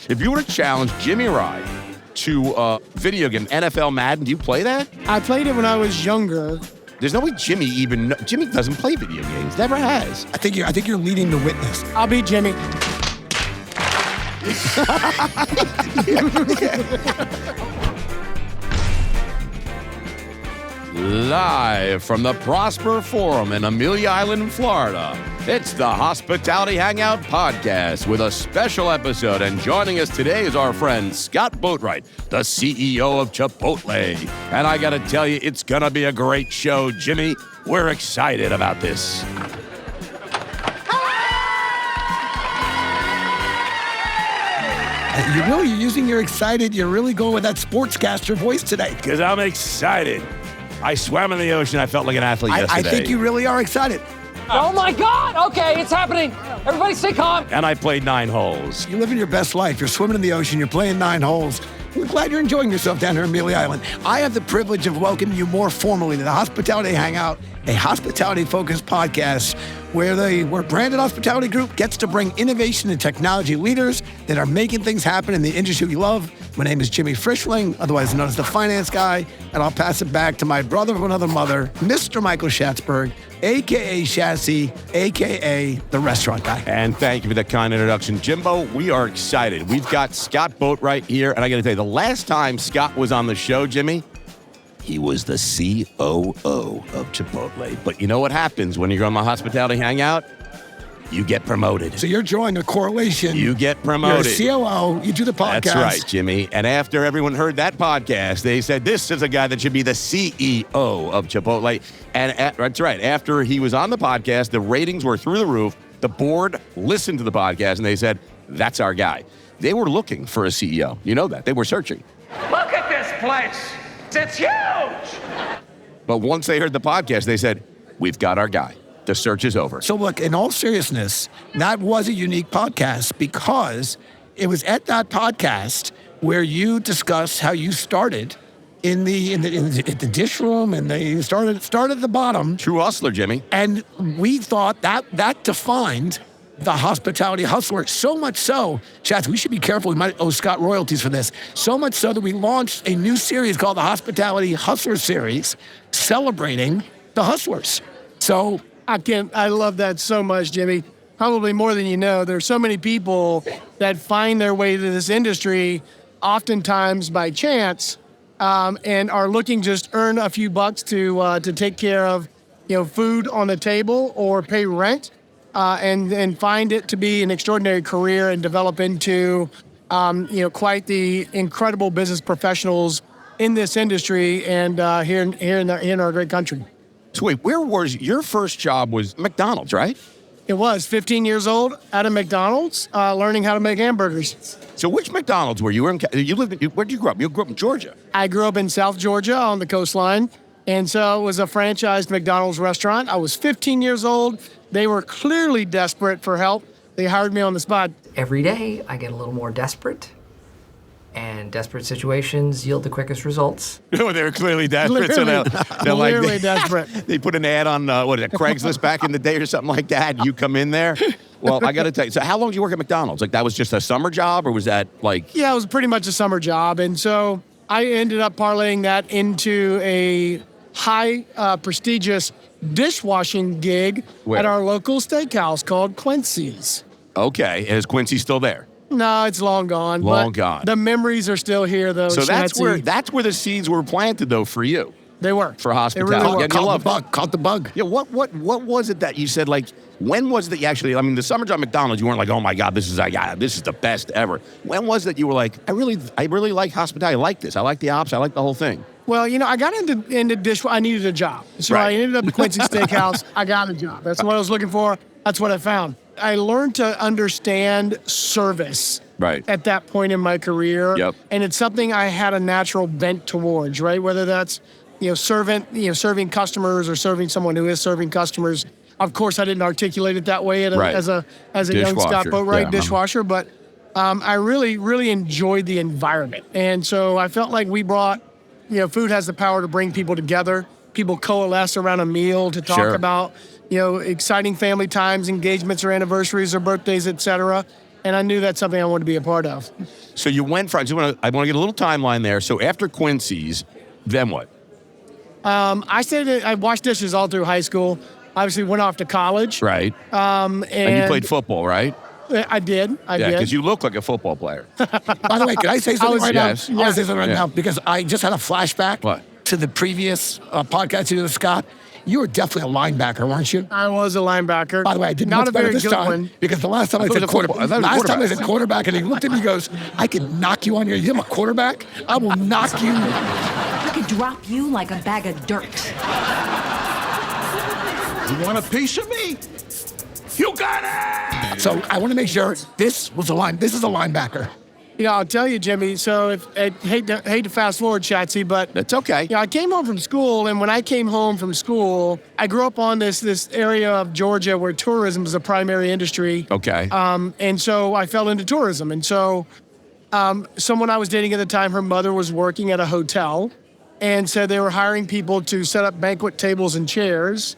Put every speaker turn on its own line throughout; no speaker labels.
If you were to challenge Jimmy Rye to video game, NFL Madden, do you play that?
I played it when I was younger.
There's no way Jimmy doesn't play video games. Never has.
I think you're leading the witness.
I'll beat Jimmy.
Live from the Prosper Forum in Amelia Island, Florida, it's the Hospitality Hangout Podcast with a special episode. And joining us today is our friend Scott Boatwright, the CEO of Chipotle. And I got to tell you, it's going to be a great show, Jimmy. We're excited about this.
You're using your excited, you're really going with that sportscaster voice today.
Because I'm excited. I swam in the ocean. I felt like an athlete yesterday.
I think you really are excited.
Oh my God! Okay, it's happening. Everybody stay calm.
And I played 9 holes.
You're living your best life. You're swimming in the ocean. You're playing 9 holes. We're glad you're enjoying yourself down here in Amelia Island. I have the privilege of welcoming you more formally to the Hospitality Hangout, a hospitality-focused podcast where Branded Hospitality Group gets to bring innovation and technology leaders that are making things happen in the industry we love. My name is Jimmy Frischling, otherwise known as the Finance Guy, and I'll pass it back to my brother from another mother, Mr. Michael Schatzberg, a.k.a. Chassis, a.k.a. the Restaurant Guy.
And thank you for that kind introduction. Jimbo, we are excited. We've got Scott Boatwright here, and I got to tell you, the last time Scott was on the show, Jimmy, he was the COO of Chipotle. But you know what happens when you're on the Hospitality Hangout? You get promoted.
So you're drawing a correlation.
You get promoted.
You're a COO. You do the podcast.
That's right, Jimmy. And after everyone heard that podcast, they said, this is a guy that should be the CEO of Chipotle. And that's right. After he was on the podcast, the ratings were through the roof. The board listened to the podcast, and they said, that's our guy. They were looking for a CEO. You know that. They were searching.
Look at this place. It's huge.
But once they heard the podcast, they said, we've got our guy. The search is over.
So look, in all seriousness, that was a unique podcast because it was at that podcast where you discussed how you started in the dish room, and they started at the bottom.
True hustler, Jimmy.
And we thought that defined the hospitality hustler, so much so, Chats, we should be careful. We might owe Scott royalties for this. So much so that we launched a new series called the Hospitality Hustler Series, celebrating the hustlers. So
I love that so much, Jimmy. Probably more than you know. There's so many people that find their way to this industry, oftentimes by chance, and are looking just earn a few bucks to take care of, food on the table or pay rent. And find it to be an extraordinary career and develop into, quite the incredible business professionals in this industry and here in our great country.
So wait, where was your first job? Was McDonald's, right?
It was 15 years old at a McDonald's, learning how to make hamburgers.
So which McDonald's were you? Where'd you grow up? You grew up in Georgia.
I grew up in South Georgia on the coastline. And so it was a franchised McDonald's restaurant. I was 15 years old. They were clearly desperate for help. They hired me on the spot.
Every day, I get a little more desperate, and desperate situations yield the quickest results.
No, they were clearly desperate.
Clearly desperate.
They put an ad on, Craigslist back in the day or something like that. You come in there. Well, I got to tell you, so how long did you work at McDonald's? Like, that was just a summer job, or was that like...
Yeah, it was pretty much a summer job. And so I ended up parlaying that into a high prestigious dishwashing gig at our local steakhouse called Quincy's.
Okay. Is Quincy still there?
No, it's long gone.
Gone.
The memories are still here, though.
So that's where the seeds were planted, though, for you.
They were.
For hospitality.
They really were.
Caught the bug.
Yeah, what was it that you said, like, when was it that you actually, the summer job at McDonald's, you weren't like, oh my God, this is the best ever. When was it that you were like, I really like hospitality, I like this, I like the ops, I like the whole thing?
Well, I got into dish. I needed a job. So right. I ended up at Quincy Steakhouse. I got a job. That's what I was looking for. That's what I found. I learned to understand service at that point in my career.
Yep.
And it's something I had a natural bent towards, right? Whether that's, serving customers or serving someone who is serving customers. Of course, I didn't articulate it that way as a young Scott Boatwright dishwasher, but I really, really enjoyed the environment. And so I felt like we brought, food has the power to bring people together. People coalesce around a meal to talk about, exciting family times, engagements or anniversaries or birthdays, et cetera. And I knew that's something I wanted to be a part of.
So you went from, I want to get a little timeline there. So after Quincy's, then what?
I washed dishes all through high school. Obviously went off to college.
Right. And you played football, right?
I did. I
Yeah,
did.
because you look like a football player.
By the way, can I say something right
yes.
now? I want to say something right
Yeah.
now because I just had a flashback
What?
to the previous podcast you did with Scott. You were definitely a linebacker, weren't you?
I was a linebacker.
By the way, I did
not
much
a
better
very
this
good
time
one.
because the last time I
thought it
said
was a football- I thought it was
last time I
quarterback.
said quarterback, and he looked at me and goes, "I could knock you on your. You're a quarterback. I will knock you."
I could drop you like a bag of dirt.
You want a piece of me? You got it!
So I want to make sure this is a linebacker.
You know, I'll tell you, Jimmy. So if I hate to fast forward, Shatsy, but
That's okay.
you know, I came home from school, and when I came home from school, I grew up on this area of Georgia where tourism is a primary industry.
Okay.
And so I fell into tourism. And so someone I was dating at the time, her mother was working at a hotel and said they were hiring people to set up banquet tables and chairs.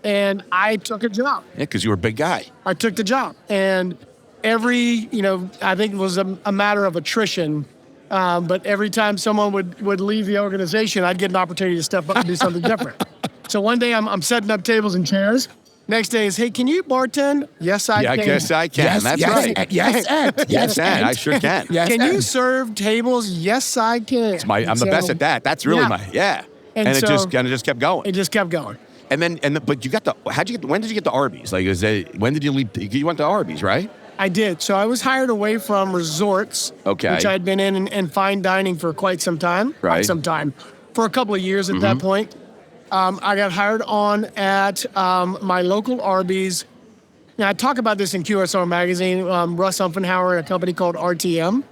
And I took a job.
Yeah, because you were a big guy.
I took the job. And I think it was a matter of attrition. But every time someone would leave the organization, I'd get an opportunity to step up and do something different. So one day I'm setting up tables and chairs. Next day is, hey, can you bartend? Yes, I
Yeah,
can.
I guess I can. That's right.
Yes, and.
Yes, and. I sure can.
Yes,
Can you
and.
serve tables? Yes, I can.
I'm the best at that. That's really
And
it
so-
just kind of just kept going.
It just kept going.
But you got when did you get to Arby's? Like, when did you leave? You went to Arby's, right?
I did. So I was hired away from resorts,
Okay.
which I'd been in and fine dining for quite some time.
Right.
Quite some time. For a couple of years at that point. I got hired on at my local Arby's. Now, I talk about this in QSR Magazine. Russ Umfenhauer at a company called RTM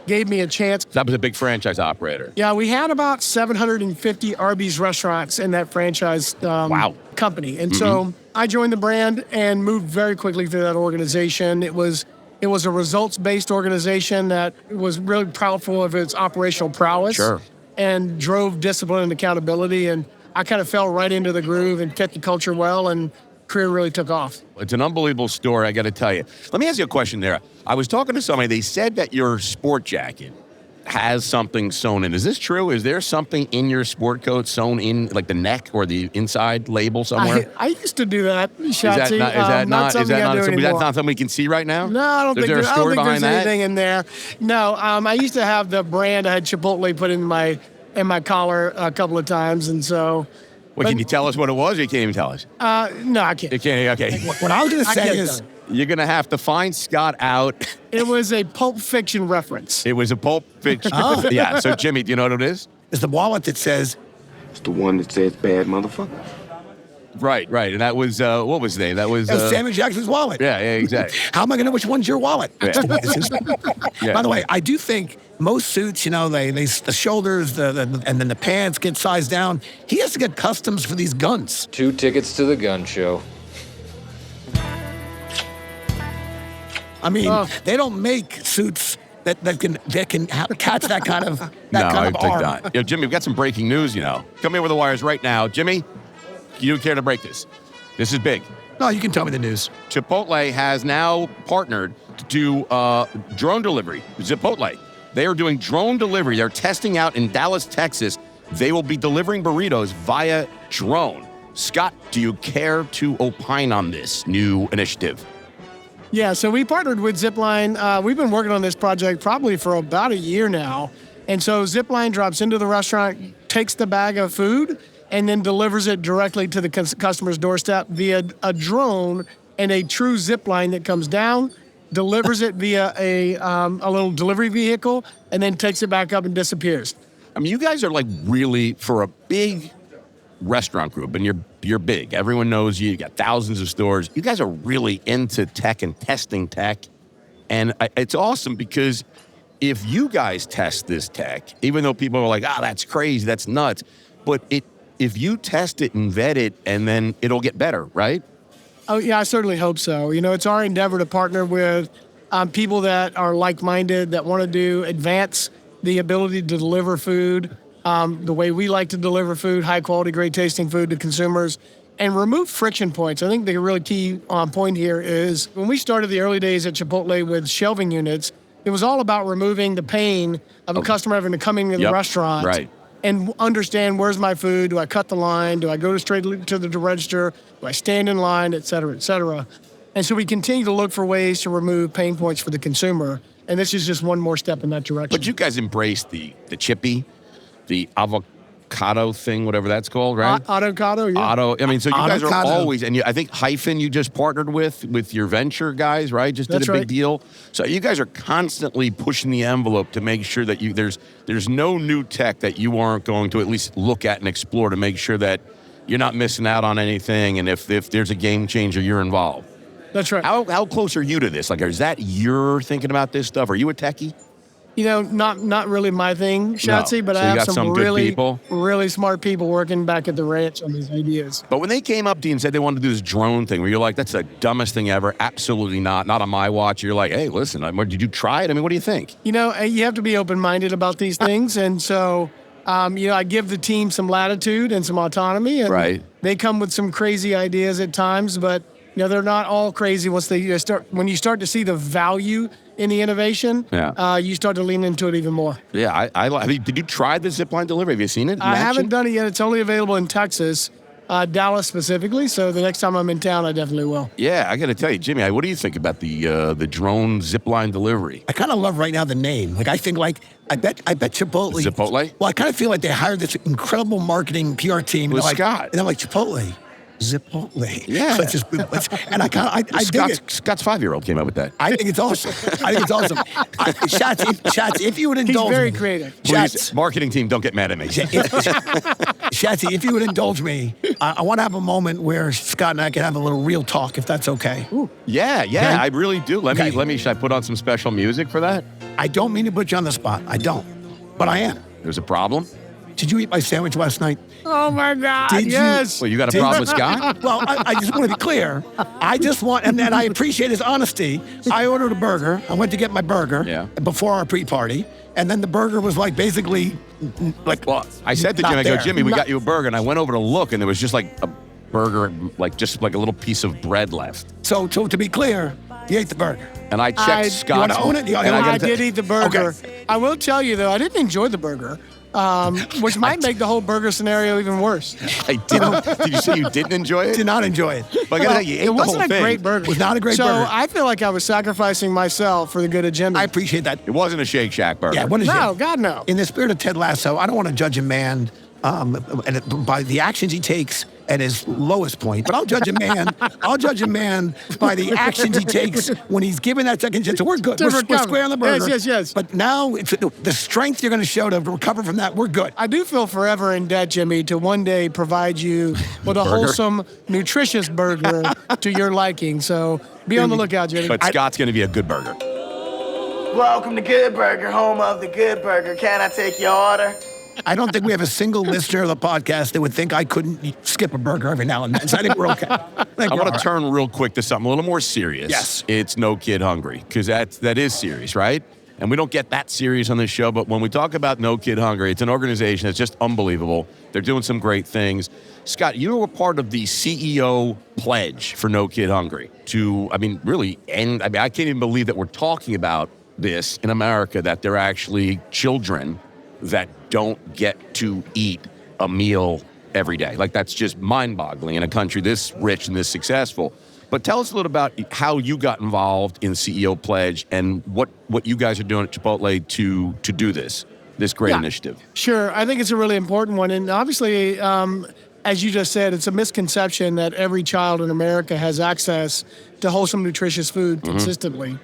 gave me a chance.
That was a big franchise operator.
Yeah, we had about 750 Arby's restaurants in that franchise company. And so I joined the brand and moved very quickly through that organization. It was a results-based organization that was really proudful of its operational prowess.
Sure.
And drove discipline and accountability. And I kind of fell right into the groove and fit the culture well, and career really took off.
It's an unbelievable story, I got to tell you. Let me ask you a question there. I was talking to somebody. They said that your sport jacket has something sewn in. Is this true? Is there something in your sport coat sewn in, like the neck or the inside label somewhere?
I used to do that, Shatsy.
Is that not something we can see right now?
No, I don't
Is
think
there a
I don't
story
think there's
behind that?
anything in there. No, I used to have the brand. I had Chipotle put in my collar a couple of times, and so.
Well, can you tell us what it was, or you can't even tell us?
No, I can't.
You can't, okay.
What I was going to
I
say
can't
is,
tell
You're going to have to find Scott out.
It was a Pulp Fiction reference.
It was a Pulp Fiction. Yeah, so Jimmy, do you know what it is?
it's the wallet that says,
It's the one that says bad motherfucker.
Right. And that was, what was his name? That was...
Samuel Jackson's wallet.
yeah, exactly.
How am I going to know which one's your wallet?
Yeah. Yeah.
By the way, I do think most suits, the shoulders, and then the pants get sized down. He has to get customs for these guns.
2 tickets to the gun show.
I mean, they don't make suits that can catch that kind of
I
arm.
think not. Jimmy, we've got some breaking news, Come here with the wires right now. Jimmy, you care to break this? This is big.
No, you can tell me the news.
Chipotle has now partnered to do drone delivery. Chipotle. They are doing drone delivery. They're testing out in Dallas, Texas. They will be delivering burritos via drone. Scott, do you care to opine on this new initiative?
Yeah, so we partnered with Zipline. We've been working on this project probably for about a year now. And so Zipline drops into the restaurant, takes the bag of food, and then delivers it directly to the customer's doorstep via a drone and a true zip line that comes down, delivers it via a little delivery vehicle, and then takes it back up and disappears.
I mean, you guys are like really, for a big restaurant group, and you're big. Everyone knows you. You got thousands of stores. You guys are really into tech and testing tech. And it's awesome because if you guys test this tech, even though people are like, that's crazy, that's nuts, but if you test it and vet it, and then it'll get better, right?
Oh, yeah, I certainly hope so. It's our endeavor to partner with people that are like-minded, that want to advance the ability to deliver food the way we like to deliver food, high-quality, great-tasting food to consumers and remove friction points. I think the really key point here is when we started the early days at Chipotle with shelving units, it was all about removing the pain of a customer having to come into the restaurant and understand, where's my food? Do I cut the line? Do I go straight to the register? Do I stand in line, et cetera, et cetera? And so we continue to look for ways to remove pain points for the consumer. And this is just one more step in that direction.
But you guys embraced the chippy, the avocado thing, whatever that's called, right?
Avocado, yeah.
I mean, so you guys are
Avocado.
always, and I think Hyphen you just partnered with your venture guys, right? Just did
That's
a big
right.
deal. So you guys are constantly pushing the envelope to make sure that there's no new tech that you aren't going to at least look at and explore to make sure that you're not missing out on anything. And if there's a game changer, you're involved.
That's right.
How close are you to this? Like, is that you're thinking about this stuff? Are you a techie?
You know, not really my thing, Shatsy, but
So
I
you
have
got some good
really,
people?
really smart people working back at the ranch on these ideas.
But when they came up to you and said they wanted to do this drone thing, where you're like, that's the dumbest thing ever, absolutely not on my watch. You're like, hey, listen, did you try it? I mean, what do you think?
You know, you have to be open-minded about these things. And so, I give the team some latitude and some autonomy. And
Right.
they come with some crazy ideas at times, but, they're not all crazy once they start. When you start to see the value in the innovation, you start to lean into it even more.
Yeah, I mean, did you try the zipline delivery? Have you seen it? in
I
action?
haven't done it yet. It's only available in Texas, Dallas specifically. So the next time I'm in town, I definitely will.
Yeah, I got to tell you, Jimmy, what do you think about the drone zipline delivery?
I kind of love right now the name. Like, I think, I bet Chipotle.
Chipotle?
Well, I kind of feel like they hired this incredible marketing PR team.
With
and they're like,
Scott.
And they're like, Chipotle. Zipotle.
Yeah.
And I dig it.
Scott's 5-year-old came up with that.
I think it's awesome. Schatz, if you would
He's
indulge
very
me.
creative.
Please,
Schatz,
marketing team, don't get mad at me.
Shatsy, if you would indulge me, I want to have a moment where Scott and I can have a little real talk, if that's okay.
Yeah,
Okay.
I really do. Let
Okay.
me. Should I put on some special music for that?
I don't mean to put you on the spot. I don't. But I am.
There's a problem?
Did you eat my sandwich last night?
Oh, my God.
Did you-
yes.
Well, you got a problem with Scott?
Well, I just want to be clear. I just want, and I appreciate his honesty. I ordered a burger. I went to get my burger before our pre-party, and then the burger was like basically like.
Well, I said to
not
Jimmy, I go,
there.
Jimmy, we
Not-
got you a burger, and I went over to look, and there was just like a burger, just like a little piece of bread left.
So to be clear, you ate the burger.
And I checked
I-
Scott's.
You wanna own it? You-
and
I
I
gotta
did eat the burger.
Okay.
I will tell you, though, I didn't enjoy the burger, which might make the whole burger scenario even worse.
I didn't. Did you say you didn't enjoy it?
Did not enjoy it.
But I gotta tell you, you ate
It
the
wasn't
whole
a
thing.
great burger.
It was not a great
so
burger.
I feel like I was sacrificing myself for the good of Jimmy.
I appreciate that.
It wasn't a Shake Shack burger.
Yeah, what is
No,
it?
God, no.
In the spirit of Ted Lasso, I don't want to judge a man by the actions he takes at his lowest point, but I'll judge a man. I'll judge a man by the actions he takes when he's given that second chance. So we're good.
To
We're
recover.
square on the burger.
Yes.
But now it's the strength you're going to show to recover from that. We're good.
I do feel forever in debt, Jimmy, to one day provide you with a wholesome, nutritious burger to your liking. So be on the lookout, Jimmy.
But Scott's going to be a good burger.
Welcome to Good Burger, home of the Good Burger. Can I take your order?
I don't think we have a single listener of the podcast that would think I couldn't skip a burger every now and then. So I think we're okay.
I want to turn real quick to something a little more serious.
Yes.
It's No Kid Hungry, because that is serious, right? And we don't get that serious on this show, but when we talk about No Kid Hungry, it's an organization that's just unbelievable. They're doing some great things. Scott, you were part of the CEO pledge for No Kid Hungry to, really end. I can't even believe that we're talking about this in America, that there are actually children that don't get to eat a meal every day. Like, that's just mind-boggling in a country this rich and this successful. But tell us a little about how you got involved in the CEO Pledge and what you guys are doing at Chipotle to do this great initiative.
Sure. I think it's a really important one. And obviously, as you just said, it's a misconception that every child in America has access to wholesome, nutritious food consistently.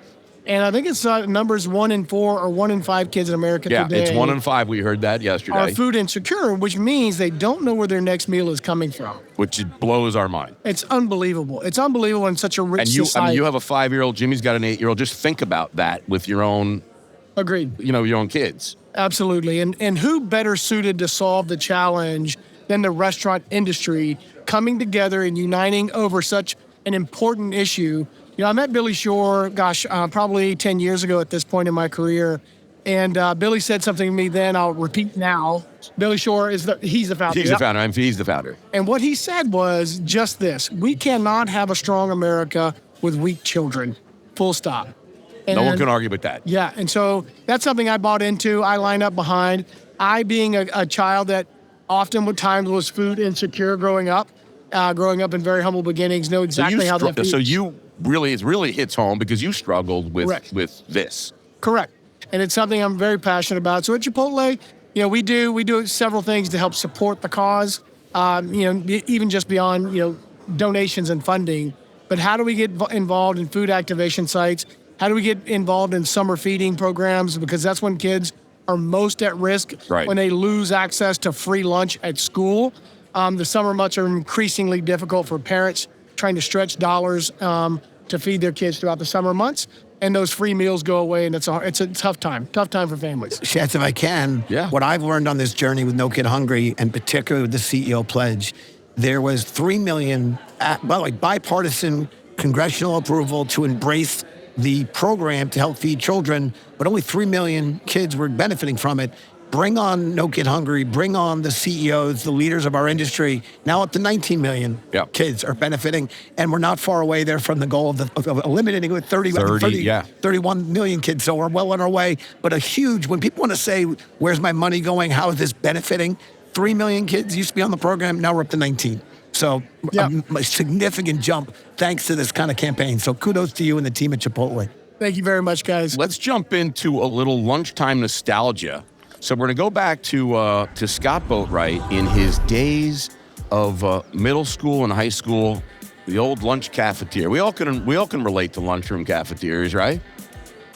And I think it's numbers 1 in 4 or 1 in 5 kids in America today.
It's 1 in 5. We heard that yesterday.
Are food insecure, which means they don't know where their next meal is coming from.
Which blows our mind.
It's unbelievable. It's unbelievable in such a rich society.
You have a 5-year-old. Jimmy's got an 8-year-old. Just think about that with your own.
Agreed.
Your own kids.
Absolutely. And who better suited to solve the challenge than the restaurant industry coming together and uniting over such an important issue? I met Billy Shore, probably 10 years ago at this point in my career. And Billy said something to me then, I'll repeat now. Billy Shore, he's the founder.
He's the founder. He's the founder.
And what he said was just this: we cannot have a strong America with weak children, full stop. And,
no one can argue with that.
Yeah, and so that's something I bought into, I line up behind. I, being a child that often with times was food insecure growing up in very humble beginnings, know exactly how that feels.
So it really hits home because you struggled with this.
Correct. And it's something I'm very passionate about. So at Chipotle, we do several things to help support the cause, even just beyond, donations and funding. But how do we get involved in food activation sites? How do we get involved in summer feeding programs? Because that's when kids are most at risk, when they lose access to free lunch at school. The summer months are increasingly difficult for parents trying to stretch dollars to feed their kids throughout the summer months. And those free meals go away, and it's a tough time for families.
Shats, if I can, what I've learned on this journey with No Kid Hungry, and particularly with the CEO pledge, there was 3 million, bipartisan congressional approval to embrace the program to help feed children, but only 3 million kids were benefiting from it. Bring on No Kid Hungry, bring on the CEOs, the leaders of our industry. Now up to 19 million kids are benefiting, and we're not far away there from the goal of eliminating with 31 million kids. So we're well on our way, but when people want to say, where's my money going? How is this benefiting? 3 million kids used to be on the program, now we're up to 19. So a significant jump thanks to this kind of campaign. So kudos to you and the team at Chipotle.
Thank you very much, guys.
Let's jump into a little lunchtime nostalgia. So we're going to go back to Scott Boatwright in his days of middle school and high school, the old lunch cafeteria. We all can relate to lunchroom cafeterias, right?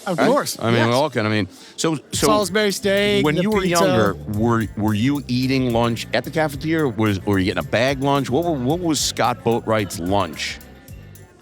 Of course.
I mean, we all can. I mean, so
Salisbury steak.
When you were
pizza.
younger, were you eating lunch at the cafeteria? Or were you getting a bag lunch? What was Scott Boatwright's lunch?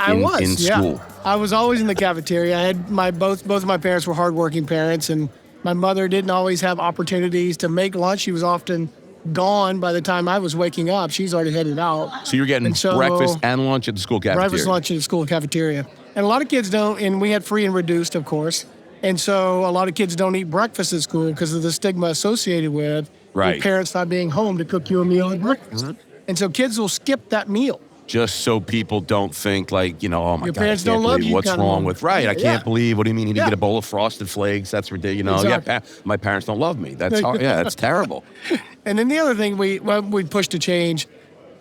In school?
I was always in the cafeteria. I had both of my parents were hardworking parents, and my mother didn't always have opportunities to make lunch. She was often gone by the time I was waking up. She's already headed out.
So you're getting breakfast and lunch at the school cafeteria?
Breakfast, lunch at the school cafeteria. And a lot of kids don't, and we had free and reduced, of course. And so a lot of kids don't eat breakfast at school because of the stigma associated with your parents not being home to cook you a meal at breakfast. Mm-hmm. And so kids will skip that meal.
Just so people don't think like, oh my
your
God,
parents
I can't
don't love
believe
you.
What's wrong with, I can't believe, what do you mean you didn't get a bowl of Frosted Flakes? That's ridiculous.
Exactly.
My parents don't love me. That's hard. Yeah, that's terrible.
And then the other thing we pushed to change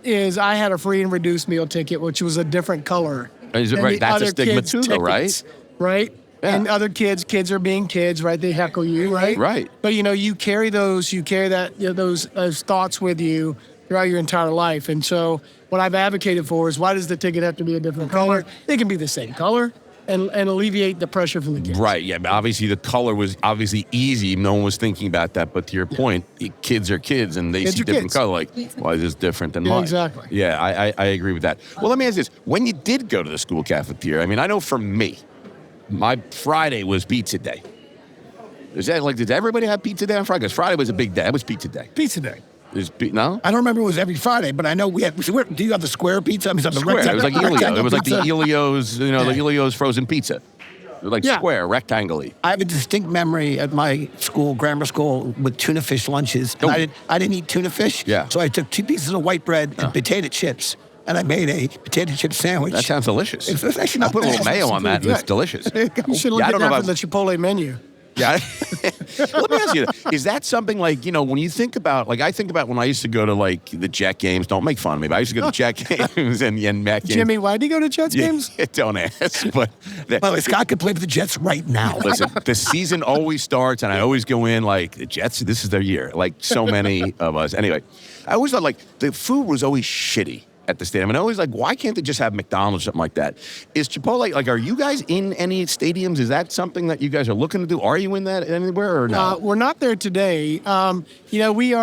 is I had a free and reduced meal ticket, which was a different color.
Is it right? That's a stigma too, though, right?
Right?
Yeah.
And other kids are being kids, right? They heckle you, right?
Right.
But you carry those thoughts with you throughout your entire life. And so what I've advocated for is, why does the ticket have to be a different color? They can be the same color and alleviate the pressure from the kids.
Right, yeah, but obviously the color was obviously easy. No one was thinking about that. But to your point, kids are kids and they see different color. Like, why is this different than mine?
Exactly.
Yeah, I agree with that. Well, let me ask this. When you did go to the school cafeteria, I mean, I know for me, my Friday was pizza day. Did everybody have pizza day on Friday? Because Friday was a big day. It was pizza day.
Pizza day.
No?
I don't remember it was every Friday, but I know we had. Do you have the square pizza? I mean,
square. It was like Elio. It was like the Elio's, the Elio's frozen pizza. It was like square, rectangle-y.
I have a distinct memory at my school, grammar school, with tuna fish lunches. And I didn't eat tuna fish.
Yeah.
So I took 2 pieces of white bread and potato chips, and I made a potato chip sandwich.
That sounds delicious.
It's actually not
I put a little mayo on that, and it's delicious.
You should look at that from the Chipotle menu.
Yeah. Let me ask you, is that something like, when you think about, I think about when I used to go to, the Jet games. Don't make fun of me, but I used to go to Jet games and Met games.
Jimmy, why did you go to Jets games?
Don't ask. But
well, Scott could play for the Jets right now.
Listen, the season always starts, and I always go in the Jets, this is their year, like so many of us. Anyway, I always thought, the food was always shitty at the stadium. And I always why can't they just have McDonald's or something like that? Is Chipotle, are you guys in any stadiums? Is that something that you guys are looking to do? Are you in that anywhere or no?
We're not there today. We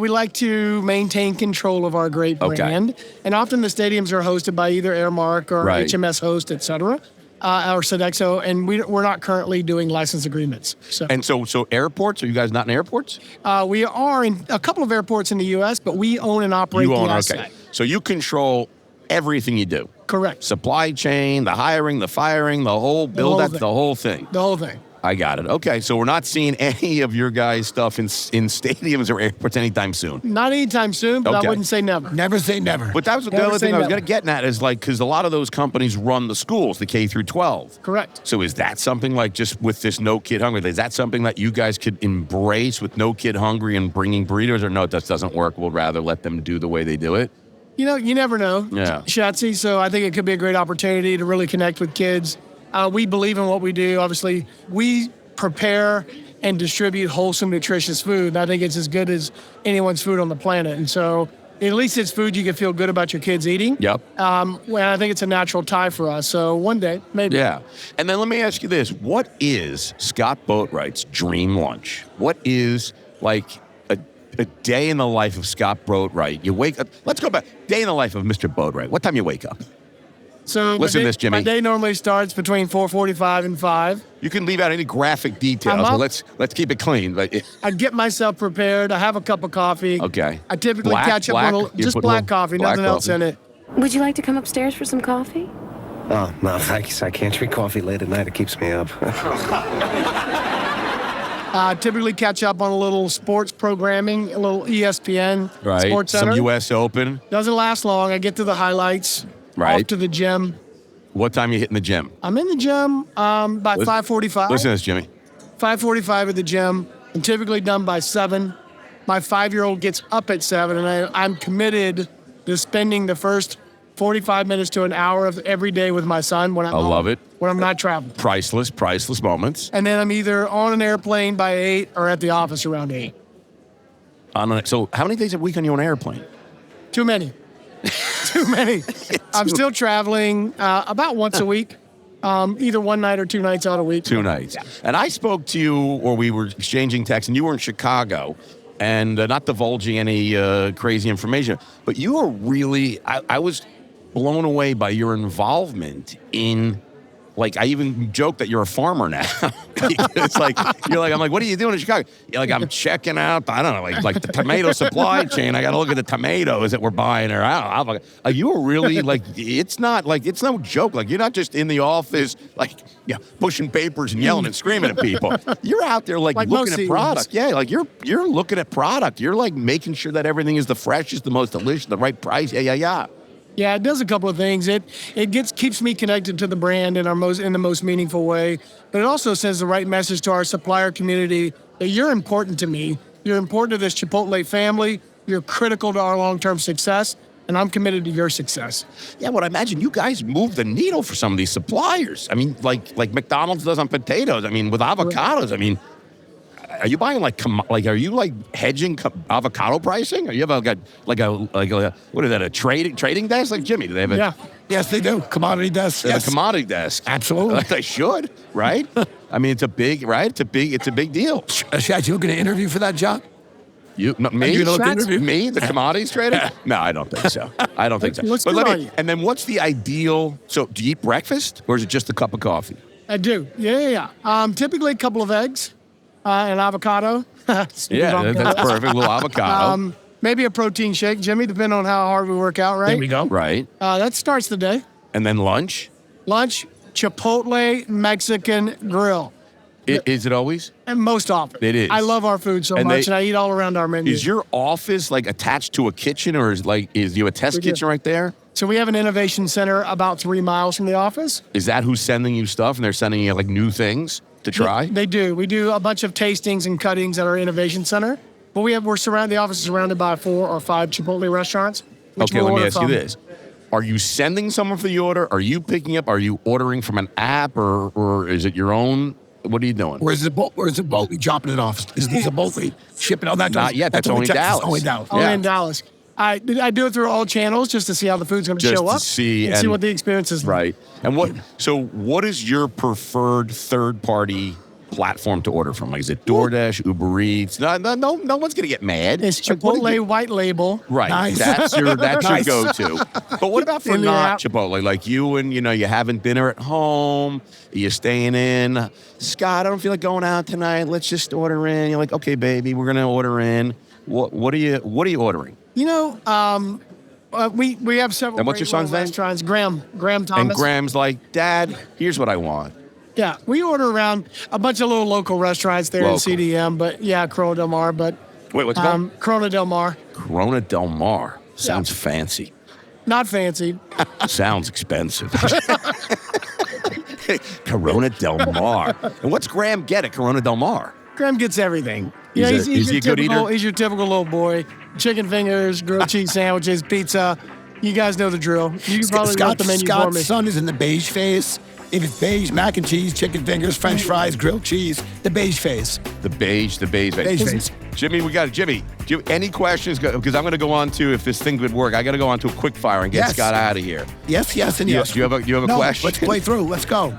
like to maintain control of our great brand. Okay. And often the stadiums are hosted by either Airmark or HMS Host, et cetera, or Sodexo, and we're not currently doing license agreements.
So airports, are you guys not in airports?
We are in a couple of airports in the U.S., but we own and operate the asset.
Okay. So you control everything you do.
Correct.
Supply chain, the hiring, the firing, the whole build-up, the whole thing.
The whole thing.
I got it. Okay, so we're not seeing any of your guys' stuff in stadiums or airports anytime soon.
Not anytime soon, but
Okay.
I wouldn't say never.
Never say never.
But that was the
Never
other
say
thing I was
never.
getting at is like, because a lot of those companies run the schools, the K through 12.
Correct.
So is that something like just with this No Kid Hungry, is that something that you guys could embrace with No Kid Hungry and bringing burritos, or no, that doesn't work? We'll rather let them do the way they do it?
You know, you never know,
Yeah.
Shatsy. So I think it could be a great opportunity to really connect with kids. We believe in what we do. Obviously, we prepare and distribute wholesome, nutritious food. And I think it's as good as anyone's food on the planet. And so at least it's food you can feel good about your kids eating.
Yep.
Well, I think it's a natural tie for us. So one day, maybe.
Yeah. And then let me ask you this. What is Scott Boatwright's dream lunch? What is like a day in the life of Scott Boatwright? You wake up, let's go back. Day in the life of Mr. Boatwright. What time you wake up?
So
Listen to this, Jimmy.
My day normally starts between 4:45 and 5.
You can leave out any graphic details,
I'm up.
but let's keep it clean. But
I get myself prepared. I have a cup of coffee.
okay.
I typically
Black-
catch up
black?
on
You
just
put
black
little
coffee,
black
nothing else
coffee?
in it.
Would you like to come upstairs for some coffee?
Oh, no, thanks. I can't drink coffee late at night. It keeps me up.
Typically catch up on a little sports programming, a little ESPN,
Right.
Sports
Some
Center.
U.S. Open.
Doesn't last long. I get to the highlights.
Right.
Off to the gym.
What time you hitting the gym?
I'm in the gym by 5:45.
Listen to this, Jimmy.
5:45 at the gym. I'm typically done by 7. My 5-year-old gets up at 7, and I'm committed to spending the first 45 minutes to an hour of every day with my son when I'm home,
love it.
when I'm not traveling.
Priceless moments.
And then I'm either on an airplane by 8 or at the office around 8.
So how many days a week are you on an airplane?
Too many. Too many. I'm still traveling about once a week, either one night or 2 nights out a week.
2 nights. Yeah. And I spoke to you, or we were exchanging texts, and you were in Chicago, and not divulging any crazy information, but you are really, I was blown away by your involvement in, like, I even joke that you're a farmer now. It's like, I'm like, what are you doing in Chicago? You're like, I'm checking out, I don't know, like the tomato supply chain. I got to look at the tomatoes that we're buying, or I don't know. Like, you are really, like, it's no joke. Like, you're not just in the office, like, pushing papers and yelling and screaming at people. You're out there, like looking at product. Yeah, like, you're looking at product. You're, like, making sure that everything is the freshest, the most delicious, the right price. Yeah.
Yeah, it does a couple of things. It keeps me connected to the brand in the most meaningful way, but it also sends the right message to our supplier community that you're important to me. You're important to this Chipotle family. You're critical to our long-term success, and I'm committed to your success.
Yeah, but I imagine you guys move the needle for some of these suppliers. I mean, like McDonald's does on potatoes. I mean, with avocados. I mean, are you buying are you hedging avocado pricing? Or you have a what is that, a trading desk like Jimmy? Do they have a?
Yeah.
Yes, they do. Commodity desk.
They have
Yes.
a commodity desk.
Absolutely.
They should, right? I mean, it's a big deal.
Shad, you looking to interview for that job?
Me?
You gonna look to interview?
Me, the commodities trader? No, I don't think so.
Looks
But
good on you.
and then what's the ideal? So, do you eat breakfast, or is it just a cup of coffee?
I do. Yeah. Typically a couple of eggs, an avocado.
That's perfect. A little avocado.
Maybe a protein shake, Jimmy, depending on how hard we work out, right?
There we go.
Right.
That starts the day.
And then lunch?
Lunch, Chipotle Mexican grill.
Is it always?
And most often.
It is.
I love our food so much, and I eat all around our menu.
Is your office attached to a kitchen, or is you a test kitchen right there?
So we have an innovation center about 3 miles from the office.
Is that who's sending you stuff, and they're sending you new things to try?
They do. We do a bunch of tastings and cuttings at our innovation center. But the office is surrounded by 4 or 5 Chipotle restaurants.
Okay, let me ask you this. Are you sending someone for the order? Are you picking up? Are you ordering from an app, or is it your own? What are you doing?
Where's the boat? We dropping it off? Is the boat shipping on that?
Not yet. That's only Dallas.
Only Dallas.
Only in Dallas. I do it through all channels just to see how the food's going to show up.
See
what the experience is like.
Right. And what is your preferred third-party platform to order from? Is it DoorDash, Uber Eats? No one's going to get mad.
It's Chipotle white label.
Right.
Nice.
That's your
Nice.
go-to. But what about for
In the
not
app.
Chipotle? Like you and, you're having dinner at home, you're staying in. Scott, I don't feel like going out tonight. Let's just order in. You're like, okay, baby, we're going to order in. What are you ordering?
We have several
And what's your
great
son's
little
name?
restaurants. Graham Thomas.
And Graham's like, Dad, here's what I want.
Yeah, we order around a bunch of little local restaurants there in CDM, but yeah, Corona Del Mar. But
wait, what's it called?
Corona Del Mar.
Corona Del Mar sounds fancy.
Not fancy.
Sounds expensive. Corona Del Mar. And what's Graham get at Corona Del Mar?
Graham gets everything.
Is he a good eater?
He's your typical little boy. Chicken fingers, grilled cheese sandwiches, pizza. You guys know the drill. You can probably write the menu for me.
Scott's son is in the beige phase. If it's beige, mac and cheese, chicken fingers, French fries, grilled cheese, the beige phase.
The beige phase.
Beige phase.
Jimmy, Jimmy, do you have any questions? Because I'm going to go on to, if this thing would work, I got to go on to a quick fire and get Scott out of here.
Yes, and yes.
Do you have a question?
Let's play through. Let's go.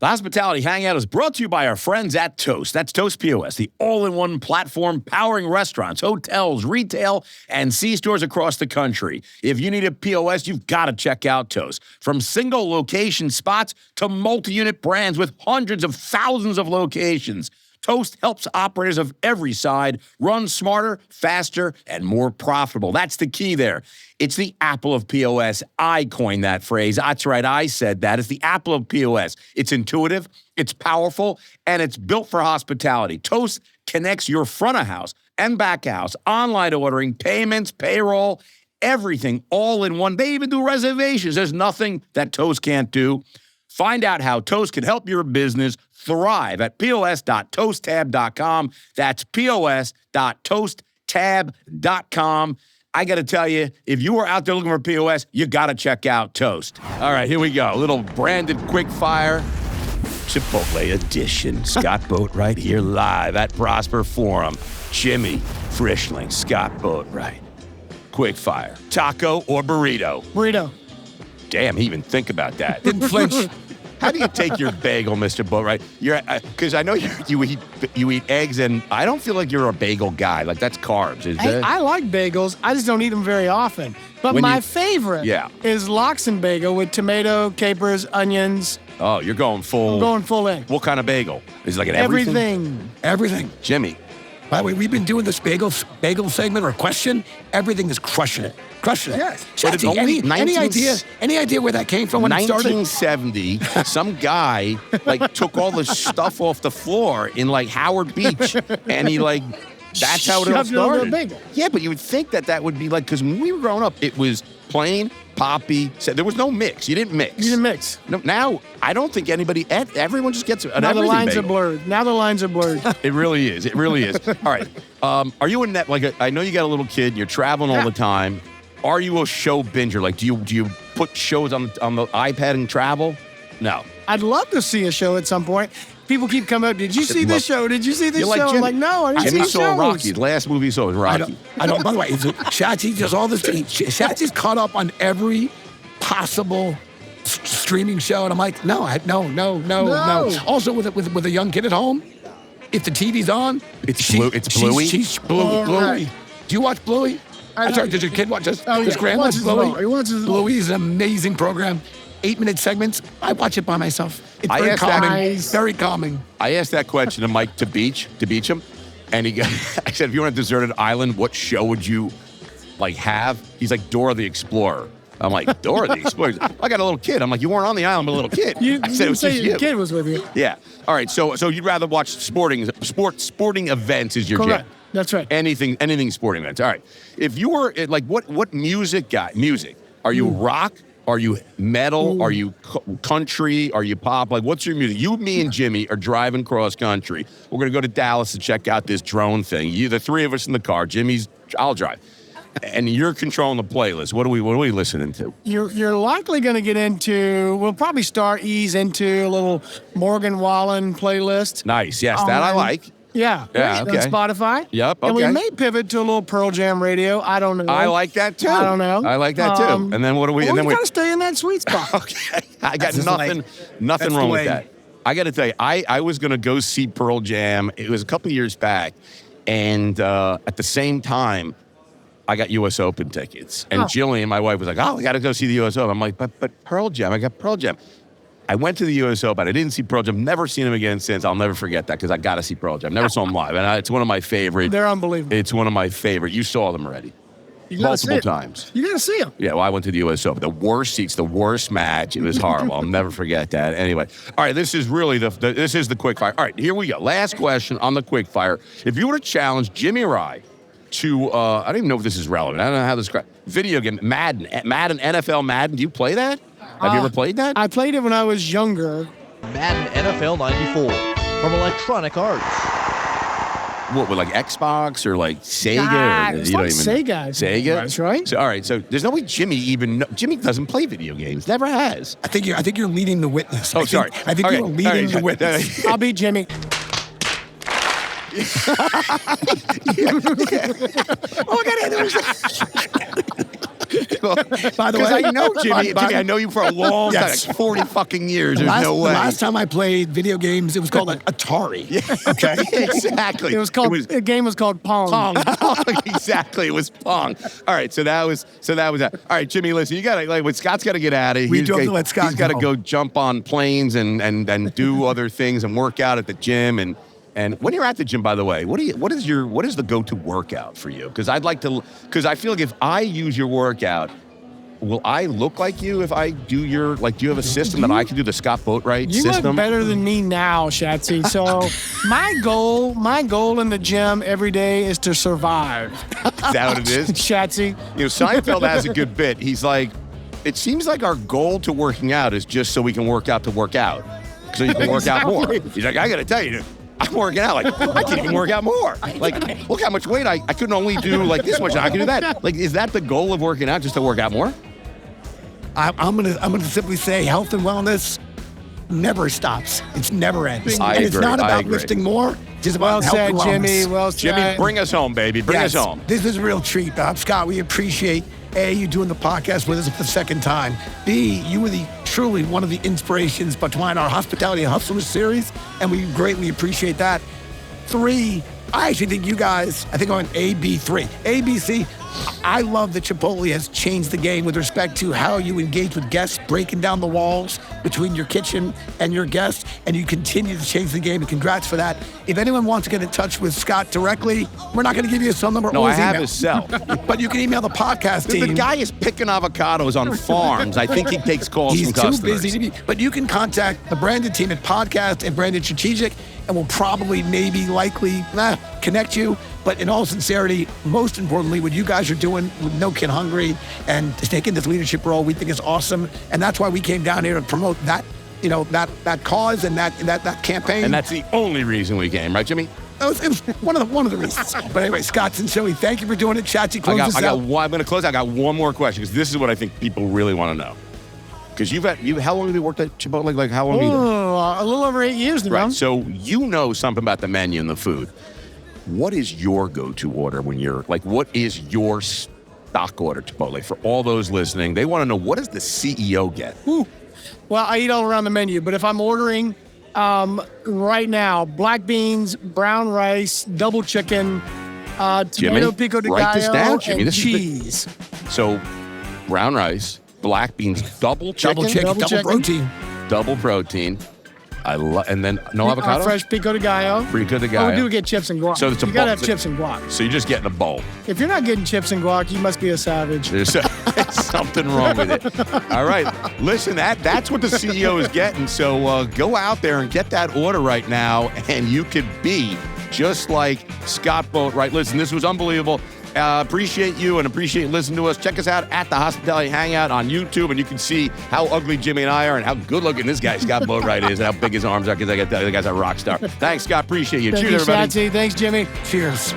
The Hospitality Hangout is brought to you by our friends at Toast. That's Toast POS, the all-in-one platform powering restaurants, hotels, retail, and C-stores across the country. If you need a POS, you've got to check out Toast. From single location spots to multi-unit brands with hundreds of thousands of locations, Toast helps operators of every side run smarter, faster, and more profitable. That's the key there. It's the Apple of POS. I coined that phrase. That's right, I said that. It's the Apple of POS. It's intuitive, it's powerful, and it's built for hospitality. Toast connects your front of house and back of house, online ordering, payments, payroll, everything all in one. They even do reservations. There's nothing that Toast can't do. Find out how Toast can help your business thrive at pos.toasttab.com. That's pos.toasttab.com. I got to tell you, if you are out there looking for POS, you got to check out Toast. All right, here we go. A little branded quick fire. Chipotle edition. Scott Boatwright here live at Prosper Forum. Jimmy Frischling, Scott Boatwright. Quick fire. Taco or burrito?
Burrito.
Damn, he even think about that.
Didn't flinch.
How do you take your bagel, Mr. Boatwright? Because I know you eat eggs, and I don't feel like you're a bagel guy. Like, that's carbs.
I like bagels. I just don't eat them very often. But my favorite is lox and bagel with tomato, capers, onions.
Oh, you're going full.
I'm going full in.
What kind of bagel? Is it like an everything?
Everything.
Jimmy.
By the way, we've been doing this bagel segment or question. Everything is crushing it. Crushing it.
Yes.
Chatty, any idea where that came from when it started?
1970, some guy took all the stuff off the floor in Howard Beach, and he that's how it all started. Yeah, but you would think that would be because when we were growing up, it was plain poppy. There was no mix. You didn't mix. No, now I don't think everyone just gets an
now
everything
the lines
bagel.
are blurred. Now the lines are blurred.
It really is. All right. Are you in that? I know you got a little kid. You're traveling all the time. Are you a show binger? Do you put shows on the iPad and travel? No.
I'd love to see a show at some point. People keep coming up. Did you see this show? Did you see this show? I'm like, no, I didn't see the show.
Jimmy saw Rocky. The last movie he saw was Rocky.
I don't. By the way, Shachi does all this. Shachi's caught up on every possible streaming show, and I'm like, no. Also, with a young kid at home, if the TV's on,
it's Bluey.
She's Bluey.
Right.
Do you watch Bluey? I'm sorry, does your kid watch this?
Does
Graham watch Bluey?
He watches
Bluey is an amazing program. 8-minute segments. I watch it by myself. It's very calming. Very calming.
I asked that question to Mike to beach him, and I said, if you were on a deserted island, what show would you have? He's like, Dora the Explorer. I'm like, Dora the Explorer? I got a little kid. I'm like, you weren't on the island, but a little kid.
I said it was just you. Your kid was with you.
Yeah. All right. So you'd rather watch sporting events is your
Correct.
jam.
That's right.
Anything sporting events. All right. If you were what music music? Are you rock? Are you metal? Are you country? Are you pop? What's your music? You, me, and Jimmy are driving cross country. We're going to go to Dallas to check out this drone thing. The three of us in the car. I'll drive. And you're controlling the playlist. What are we listening to?
You're likely going to get into, we'll probably ease into a little Morgan Wallen playlist.
Nice. Yes, that I like.
Yeah.
Okay.
On Spotify.
Yep. Okay.
And we may pivot to a little Pearl Jam radio. I don't know.
I like that too.
I don't know.
I like that too. And then what do we?
Well,
and then
we gotta stay in that sweet spot.
Okay. I got nothing wrong with that. I got to tell you, I was gonna go see Pearl Jam. It was a couple years back, and at the same time, I got U.S. Open tickets. And Jillian, my wife, was like, "Oh, we got to go see the U.S. Open." I'm like, "But Pearl Jam. I got Pearl Jam." I went to the U.S. Open. I didn't see Pearl Jam. Never seen him again since. I'll never forget that because I got to see Pearl Jam. Never saw him live. And it's one of my favorite.
They're unbelievable.
It's one of my favorite. You saw them already. multiple times.
You got to see him.
Yeah, well, I went to the U.S. Open. The worst seats, the worst match. It was horrible. I'll never forget that. Anyway, all right, this is really this is the quick fire. All right, here we go. Last question on the quick fire. If you were to challenge Jimmy Rye to, I don't even know if this is relevant. I don't know how to describe video game, Madden, NFL Madden. Do you play that? Have you ever played that?
I played it when I was younger.
Madden NFL 94 from Electronic Arts.
What, with like Xbox or like Sega?
It's like Sega.
Sega?
That's right.
So, all right, so there's no way Jimmy doesn't play video games. Never has.
I think you're leading the witness.
Oh, sorry.
I think you're leading the witness.
I'll beat Jimmy.
By the way,
I know Jimmy. I know you for a long time, like 40 fucking years. There's no way.
The last time I played video games, it was called Atari.
Okay, exactly.
The game was called Pong.
Exactly, it was Pong. All right, so that was that. All right, Jimmy, listen, you gotta Scott's got to get out of here.
We do have to let Scott
He's got to go jump on planes and do other things and work out at the gym and when you're at the gym, by the way, what is the go-to workout for you? Because I feel like if I use your workout, will I look like you if I do your, do you have a system that I can do, the Scott Boatwright system?
You look better than me now, Shatsy. So my goal in the gym every day is to survive.
Is that what it is?
Shatsy.
Seinfeld has a good bit. He's like, it seems like our goal to working out is just so we can work out to work out. So you can work out more. He's like, I got to tell you, I'm working out. Like, I can't even work out more. Like, look how much weight I couldn't only do like this much. I can do that. Like, is that the goal of working out, just to work out more?
I'm gonna simply say health and wellness never stops. It's never ends.
I
and
agree.
It's not about lifting more. It's just about health and wellness.
Jimmy. Well said.
Jimmy, bring us home, baby. Bring us home.
This is a real treat. Scott, we appreciate A, you doing the podcast with us for the second time. B, you were truly one of the inspirations behind our Hospitality Hustlers series, and we greatly appreciate that. 3, I actually think you guys, I think on AB3. ABC, I love that Chipotle has changed the game with respect to how you engage with guests, breaking down the walls between your kitchen and your guests, and you continue to change the game, and congrats for that. If anyone wants to get in touch with Scott directly, we're not going to give you his cell number.
No,
or
I
his
have
email.
his cell.
But you can email the podcast team.
The guy is picking avocados on farms. I think he takes calls from customers.
He's too busy to be. But you can contact the branded team at Podcast and Branded Strategic, and we'll probably, likely connect you. But in all sincerity, most importantly, what you guys are doing with No Kid Hungry and taking this leadership role, we think is awesome. And that's why we came down here to promote that, that cause and that campaign.
And that's the only reason we came, right, Jimmy?
It was one of the reasons. But anyway, Scott and Joey, thank you for doing it. Chachi, close us out.
I'm going to close. I got one more question, because this is what I think people really want to know. Because how long have you worked at Chipotle? Like, how long have you been?
A little over 8 years now.
Right. So you know something about the menu and the food. What is your go-to order when you're what is your stock order, Chipotle? For all those listening, they want to know, what does the CEO get?
Ooh. Well, I eat all around the menu, but if I'm ordering right now, black beans, brown rice, double chicken, tomato pico de gallo, and cheese.
So brown rice, black beans, double chicken, double protein. And then no avocado?
Fresh pico de gallo.
Pico de gallo.
We do get chips and guac.
So it's
you gotta have chips and guac.
So you just get in a bowl.
If you're not getting chips and guac, you must be a savage.
There's something wrong with it. All right. Listen, that's what the CEO is getting. So go out there and get that order right now, and you could be just like Scott Boatwright. Listen, this was unbelievable. Appreciate you and appreciate listening to us. Check us out at the Hospitality Hangout on YouTube, and you can see how ugly Jimmy and I are and how good looking this guy Scott Boatwright is and how big his arms are, because I got to tell you, the guy's a rock star. Thanks, Scott. Appreciate you.
Thank
Cheers,
you,
everybody.
Shatsy. Thanks, Jimmy.
Cheers.